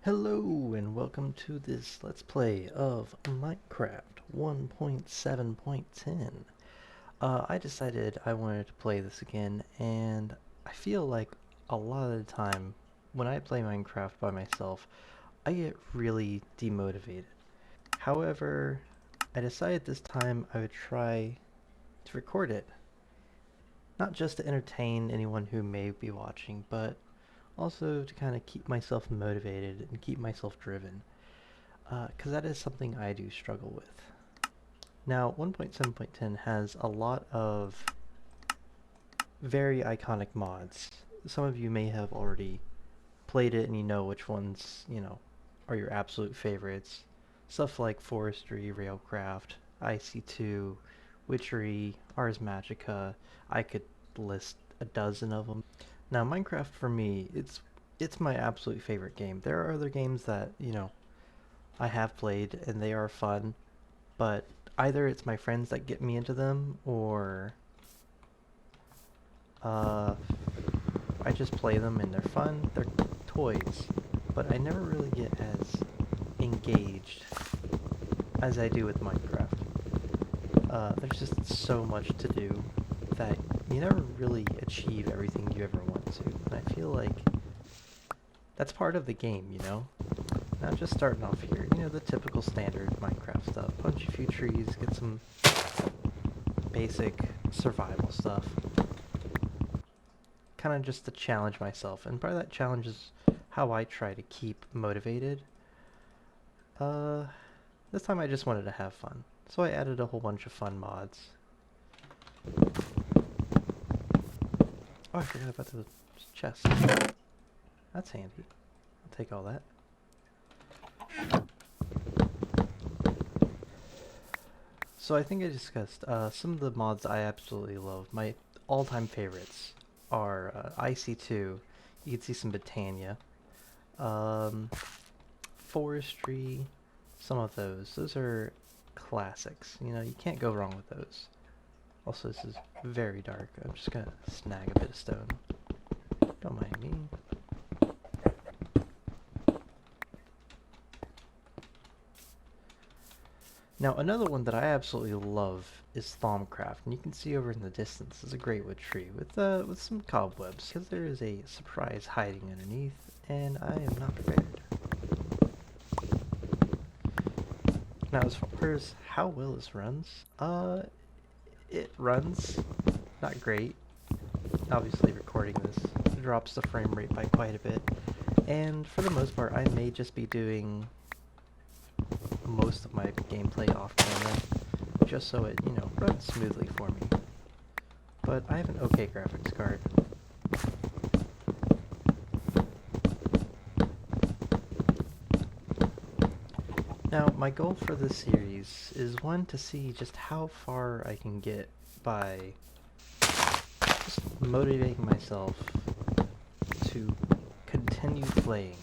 Hello and welcome to this Let's Play of Minecraft 1.7.10. I decided I wanted to play this again, and I feel like a lot of the time when I play Minecraft by myself, I get really demotivated. However, I decided this time I would try to record it, not just to entertain anyone who may be watching, but also to kind of keep myself motivated and keep myself driven. Because that is something I do struggle with. Now, 1.7.10 has a lot of very iconic mods. Some of you may have already played it and you know which ones, are your absolute favorites. Stuff like Forestry, Railcraft, IC2, Witchery, Ars Magica. I could list a dozen of them. Now, Minecraft for me, it's my absolute favorite game. There are other games that, I have played and they are fun, but either it's my friends that get me into them or uh, I just play them and they're fun. They're toys, but I never really get as engaged as I do with Minecraft. There's just so much to do that you never really achieve everything you ever want to. And I feel like that's part of the game, Not just starting off here, the typical standard Minecraft stuff. Punch a few trees, get some basic survival stuff. Kind of just to challenge myself, and part of that challenge is how I try to keep motivated. This time I just wanted to have fun, so I added a whole bunch of fun mods. Oh, I forgot about the chest. That's handy. I'll take all that. So I think I discussed some of the mods I absolutely love. My all-time favorites are IC2. You can see some Botania. Forestry. Some of those. Those are classics. You can't go wrong with those. Also, this is very dark. I'm just gonna snag a bit of stone. Don't mind me. Now, another one that I absolutely love is Thaumcraft, and you can see over in the distance is a great wood tree with some cobwebs, because there is a surprise hiding underneath, and I am not prepared. Now, as far as how well this runs, it runs not great. Obviously, recording this drops the frame rate by quite a bit, and for the most part, I may just be doing most of my gameplay off camera, just so it, runs smoothly for me. But I have an okay graphics card. Now, my goal for this series is one, to see just how far I can get by just motivating myself to continue playing,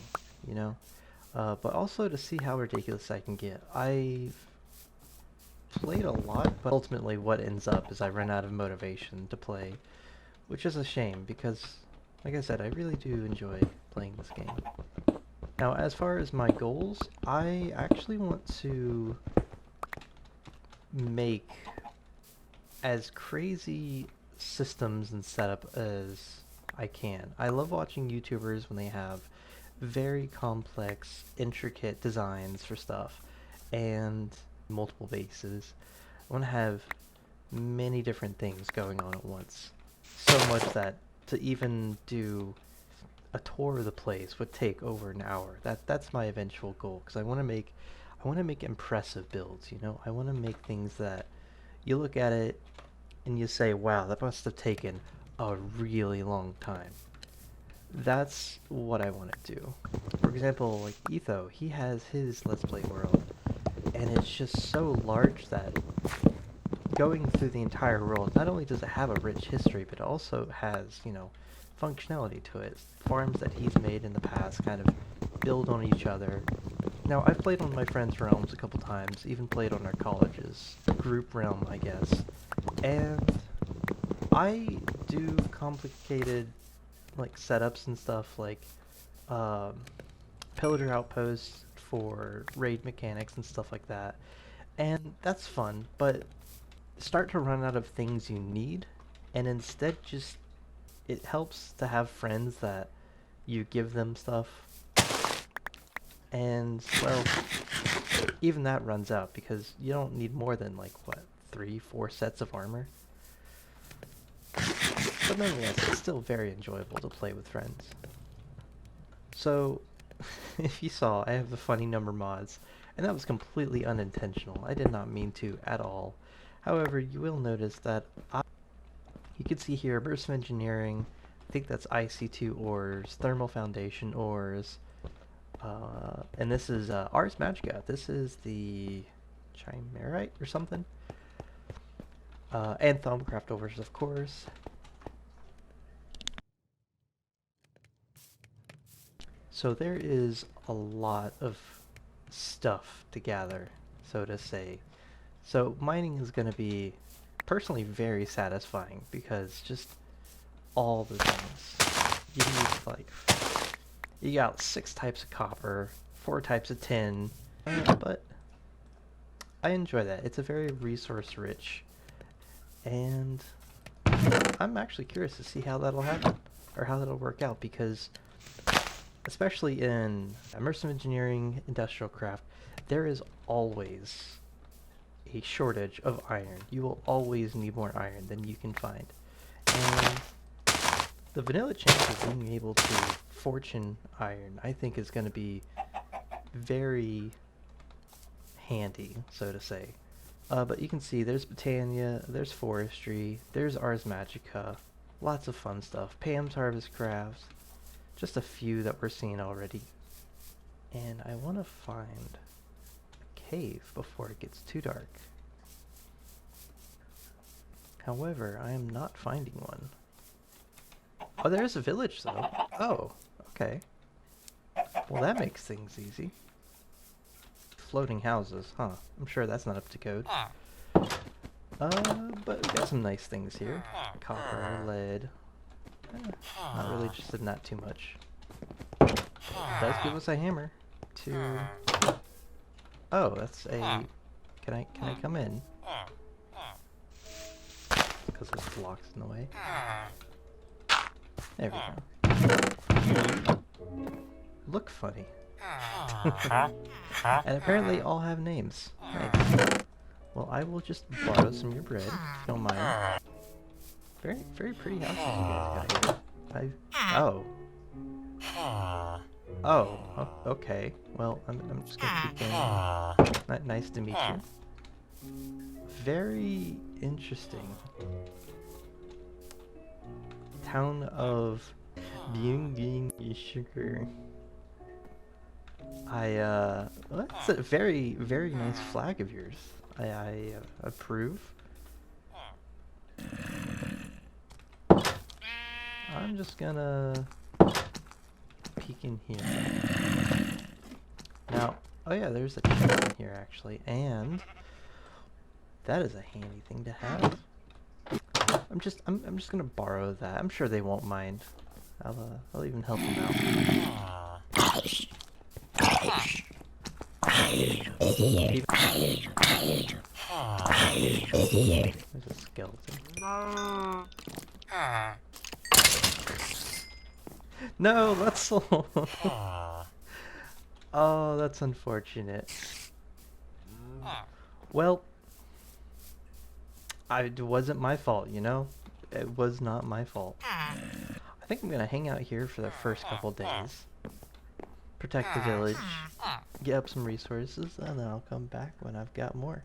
but also to see how ridiculous I can get. I've played a lot, but ultimately what ends up is I run out of motivation to play, which is a shame because, like I said, I really do enjoy playing this game. Now, as far as my goals, I actually want to make as crazy systems and setup as I can. I love watching YouTubers when they have very complex, intricate designs for stuff and multiple bases. I want to have many different things going on at once. So much that to even do a tour of the place would take over an hour. That's my eventual goal, because I want to make impressive builds, I want to make things that you look at it and you say, wow, that must have taken a really long time. That's what I want to do. For example, like Etho, he has his Let's Play world, and it's just so large that going through the entire world, not only does it have a rich history, but it also has, functionality to it. Farms that he's made in the past kind of build on each other. Now, I've played on my friends' realms a couple times, even played on our college's group realm, I guess, and I do complicated, like, setups and stuff, like, pillager outposts for raid mechanics and stuff like that. And that's fun, but start to run out of things you need, and instead just it helps to have friends that you give them stuff, and well, even that runs out because you don't need more than like what, 3, 4 sets of armor. But nonetheless, it's still very enjoyable to play with friends. So, if you saw, I have the funny number mods, and that was completely unintentional. I did not mean to at all. However, you will notice that you can see here Burst of Engineering, I think that's IC2 ores, Thermal Foundation ores, and this is Ars Magica. This is the Chimerite or something. And Thumbcraft ores, of course. So there is a lot of stuff to gather, so to say. So mining is going to be personally very satisfying because just all the things. You need like, you got 6 types of copper, 4 types of tin, but I enjoy that. It's a very resource rich, and I'm actually curious to see how that'll happen, or how that'll work out, because especially in immersive engineering, industrial craft, there is always a shortage of iron. You will always need more iron than you can find. And the vanilla chance of being able to fortune iron, I think, is going to be very handy, so to say. But you can see there's Botania, there's Forestry, there's Ars Magica, lots of fun stuff. Pam's Harvest Crafts, just a few that we're seeing already. And I want to find a cave before it gets too dark. However, I am not finding one. Oh, there's a village though. Oh, okay. Well, that makes things easy. Floating houses, huh? I'm sure that's not up to code. But we got some nice things here. Copper, lead. Not really interested in that too much. It does give us a hammer to... Oh, that's a... Can I come in? Because there's blocks in the way. There we go. Look funny. And apparently all have names. Nice. Well, I will just borrow some of your bread, if you don't mind. Very, very pretty houses you guys got here. Oh. Oh, okay. Well, I'm just gonna keep going. Nice to meet you. Very interesting. Town of Byung Sugar. Well, that's a very, very nice flag of yours. I approve. I'm just gonna peek in here. Now, oh yeah, there's a chest in here actually, and that is a handy thing to have. I'm just gonna borrow that. I'm sure they won't mind. I'll even help them out. There's a skeleton. No, that's so... Oh, that's unfortunate. Well, it wasn't my fault, you know? It was not my fault. I think I'm gonna hang out here for the first couple days. Protect the village, get up some resources, and then I'll come back when I've got more.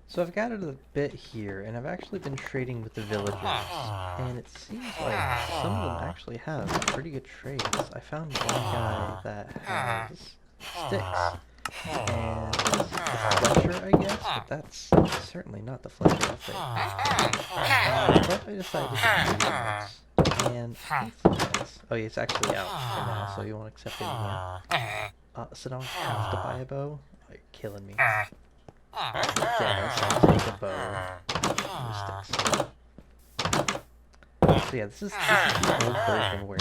So I've gathered a bit here, and I've actually been trading with the villagers, and it seems like some of them actually have pretty good trades. I found one guy that has sticks, and Fletcher, I guess, but that's certainly not the Fletcher I think. But I decided to do this. And oh, yeah, it's actually out for now, so you won't accept it anymore. So now I have to buy a bow? Oh, you're killing me. Yes, I'll take a bow. So yeah, this is the old version where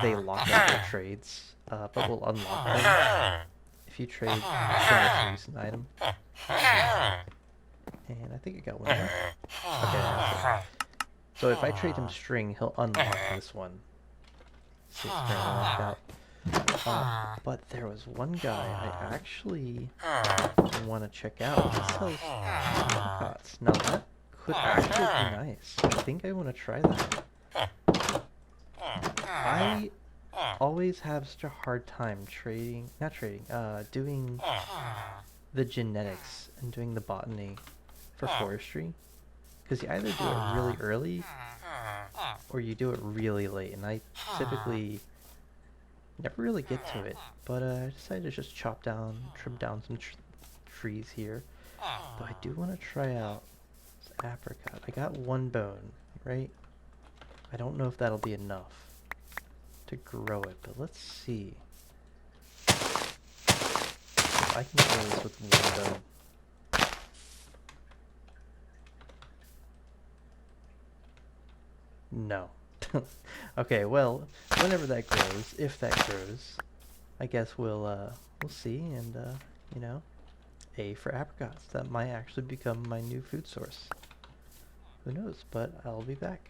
they lock up their trades, but will unlock them if you trade the most recent item. And I think I got one more. Okay, so if I trade him string, he'll unlock this one. See, it's currently locked out. But there was one guy I actually want to check out. This sells apricots. Now that could actually be nice. I think I want to try that. I always have such a hard time doing the genetics and doing the botany for forestry. Because you either do it really early or you do it really late. And I typically never really get to it. But I decided to just trim down some trees here. But I do want to try out this apricot. I got one bone, right? I don't know if that'll be enough to grow it, but let's see if I can grow this with one bone. No. Okay, well, whenever that grows, if that grows, I guess we'll see, and you know, A for apricots. That might actually become my new food source. Who knows, but I'll be back.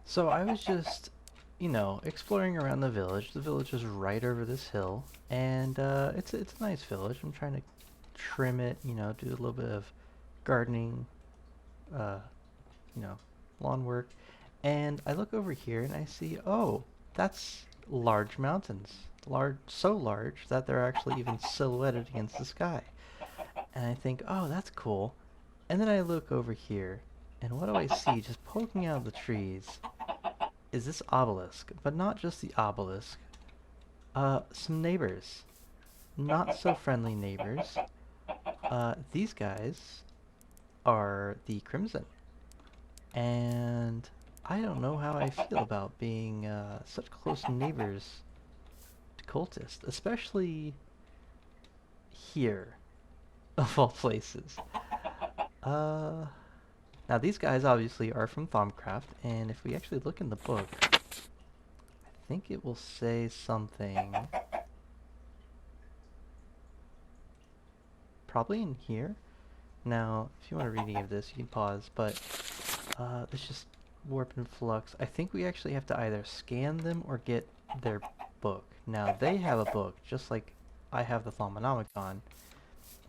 So I was just, you know, exploring around the village. The village is right over this hill, and it's a nice village. I'm trying to trim it, you know, do a little bit of gardening, you know, lawn work, and I look over here and I see, oh, that's large mountains. So large that they're actually even silhouetted against the sky. And I think, oh, that's cool. And then I look over here, and what do I see just poking out of the trees is this obelisk, but not just the obelisk. Some neighbors. Not so friendly neighbors. These guys are the Crimson. And I don't know how I feel about being such close neighbors to cultists, especially here, of all places. Now these guys obviously are from Thaumcraft, and if we actually look in the book, I think it will say something. Probably in here. Now, if you want to read any of this, you can pause, but it's just Warp and Flux. I think we actually have to either scan them or get their book. Now, they have a book, just like I have the Thaumonomicon.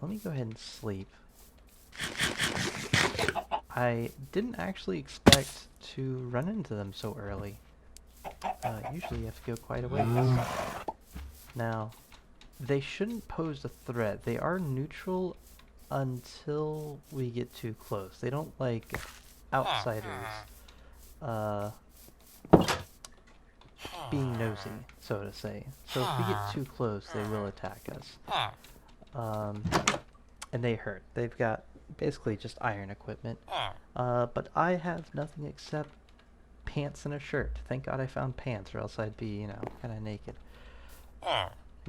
Let me go ahead and sleep. I didn't actually expect to run into them so early. Usually you have to go quite a ways. Now, they shouldn't pose a threat. They are neutral until we get too close. They don't like outsiders being nosy, so to say. So if we get too close, they will attack us. And they hurt. They've got basically just iron equipment. But I have nothing except pants and a shirt. Thank God I found pants, or else I'd be, you know, kind of naked.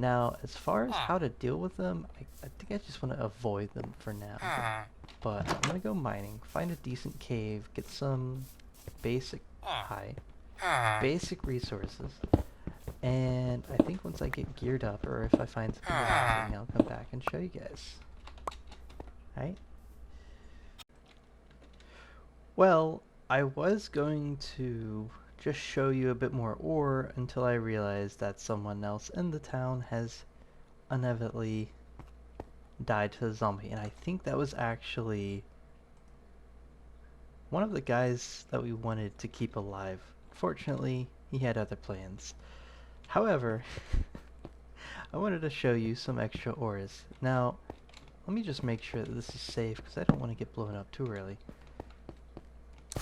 Now, as far as how to deal with them, I think I just want to avoid them for now. But I'm going to go mining, find a decent cave, get some basic resources. And I think once I get geared up, or if I find something interesting, I'll come back and show you guys. Alright? Well, I was going to just show you a bit more ore until I realized that someone else in the town has inevitably died to a zombie, and I think that was actually one of the guys that we wanted to keep alive. Fortunately, he had other plans. However, I wanted to show you some extra ores. Now, let me just make sure that this is safe, because I don't want to get blown up too early.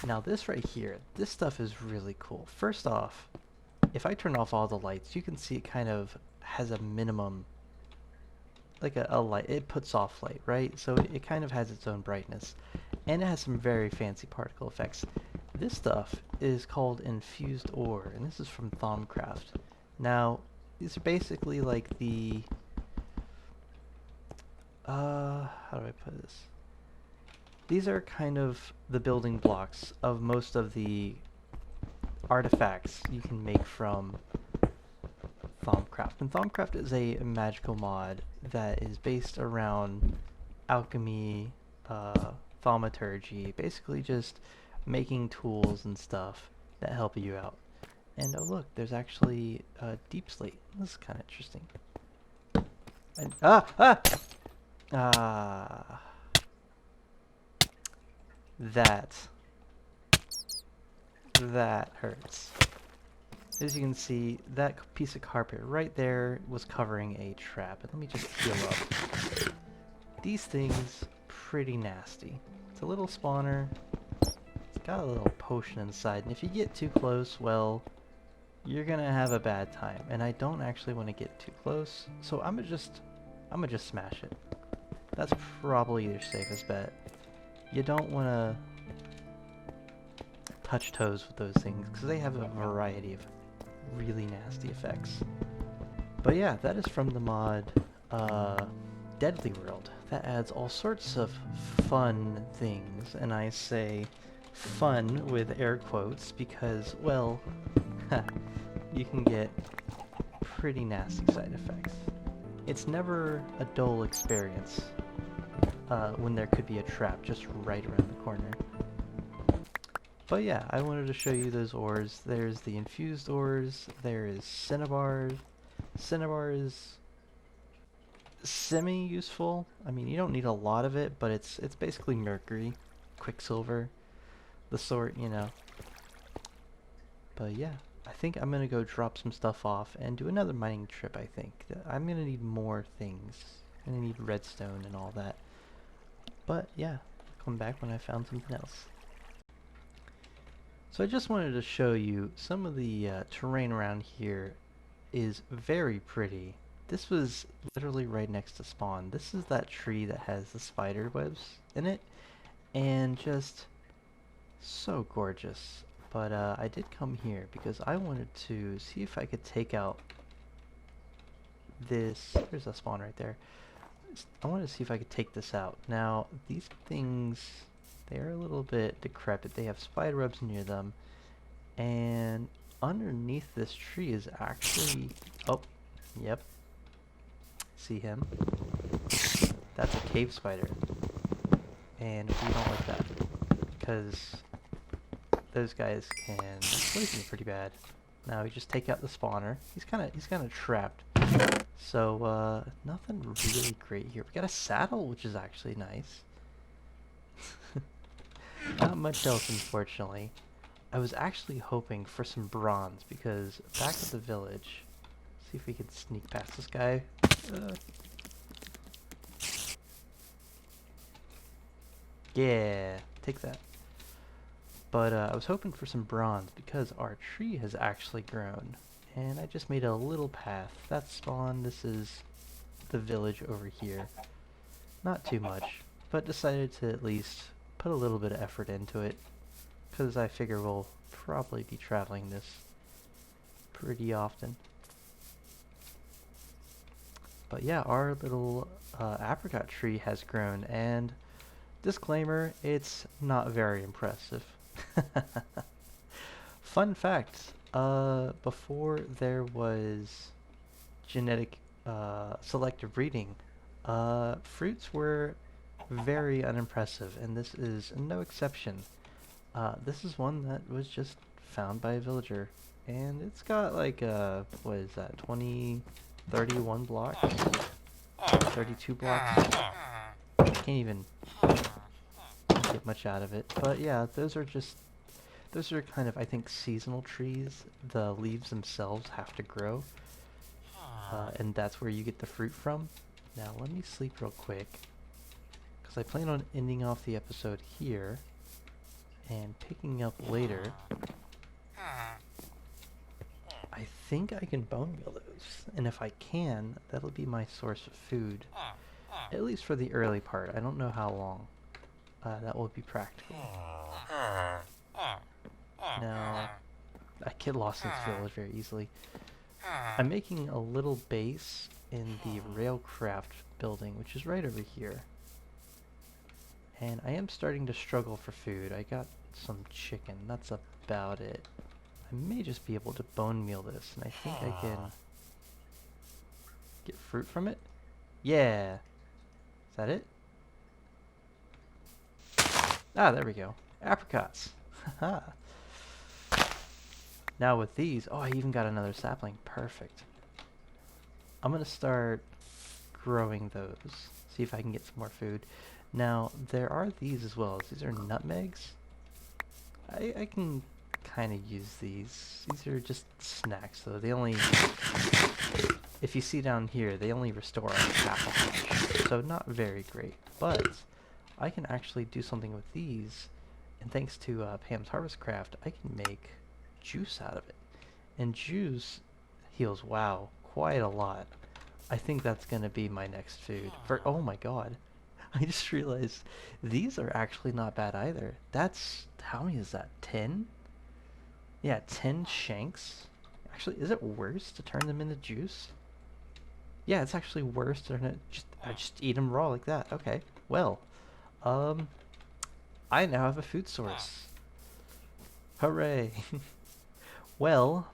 Now this right here, this stuff is really cool. First off, if I turn off all the lights, you can see it kind of has a minimum, like a light, it puts off light, right? So it kind of has its own brightness. And it has some very fancy particle effects. This stuff is called infused ore, and this is from Thaumcraft. Now, these are basically like the, how do I put this? these are kind of the building blocks of most of the artifacts you can make from Thaumcraft. And Thaumcraft is a magical mod that is based around alchemy, thaumaturgy, basically just making tools and stuff that help you out. And oh look, there's actually deep slate. This is kind of interesting. And, ah! That hurts. As you can see, that piece of carpet right there was covering a trap. And let me just heal up. These things, pretty nasty. It's a little spawner. It's got a little potion inside. And if you get too close, well, you're gonna have a bad time. And I don't actually want to get too close. So I'm gonna just smash it. That's probably your safest bet. You don't want to touch toes with those things because they have a variety of really nasty effects. But yeah, that is from the mod Deadly World. That adds all sorts of fun things, and I say fun with air quotes because, well, you can get pretty nasty side effects. It's never a dull experience when there could be a trap just right around the corner. But yeah, I wanted to show you those ores. There's the infused ores, there is cinnabar. Cinnabar is semi-useful. I mean, you don't need a lot of it, but it's basically mercury, quicksilver, the sort, you know. But yeah, I think I'm gonna go drop some stuff off and do another mining trip, I think. I'm gonna need more things. I'm gonna need redstone and all that. But yeah, I'll come back when I found something else. So I just wanted to show you some of the terrain around here is very pretty. This was literally right next to spawn. This is that tree that has the spider webs in it, and just so gorgeous. But I did come here because I wanted to see if I could take out this. There's a spawn right there. I wanted to see if I could take this out. Now, these things, they're a little bit decrepit. They have spider webs near them. And underneath this tree is actually... Oh, yep. See him? That's a cave spider. And we don't like that. Because those guys can poison you pretty bad. Now we just take out the spawner. He's kinda trapped. So nothing really great here. We got a saddle, which is actually nice. Not much else, unfortunately. I was actually hoping for some bronze because back at the village, see if we could sneak past this guy. Yeah, take that. But I was hoping for some bronze because our tree has actually grown. And I just made a little path. That's spawn. This is the village over here. Not too much, but decided to at least put a little bit of effort into it. Because I figure we'll probably be traveling this pretty often. But yeah, our little apricot tree has grown, and disclaimer, it's not very impressive. Fun fact, before there was genetic selective breeding, fruits were very unimpressive, and this is no exception. This is one that was just found by a villager, and it's got like, what is that, 31 blocks? 32 blocks? Can't even get much out of it. But yeah, those are kind of, I think, seasonal trees. The leaves themselves have to grow, and that's where you get the fruit from. Now, let me sleep real quick, because I plan on ending off the episode here and picking up later. I think I can bone meal those, and if I can, that'll be my source of food, at least for the early part. I don't know how long that will be practical. Now, I get lost in this village very easily. I'm making a little base in the railcraft building, which is right over here. And I am starting to struggle for food. I got some chicken. That's about it. I may just be able to bone meal this, and I think I can get fruit from it. Yeah. Is that it? Ah, there we go. Apricots. Haha. Now with these, oh, I even got another sapling. Perfect. I'm gonna start growing those. See if I can get some more food. Now, there are these as well. These are nutmegs. I can kind of use these. These are just snacks, though. They only, if you see down here, they only restore half a heart. So not very great. But I can actually do something with these. And thanks to Pam's Harvest Craft, I can make juice out of it. And juice heals, wow, quite a lot. I think that's gonna be my next food. Oh my god. I just realized these are actually not bad either. That's, how many is that? 10? Yeah, 10 shanks. Actually, is it worse to turn them into juice? Yeah, it's actually worse to turn it, I just eat them raw like that. Okay, well, um, I now have a food source. Hooray. Well,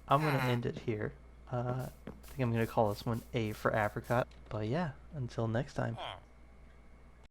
I'm gonna end it here. I think I'm gonna call this one A for Apricot. But yeah, until next time.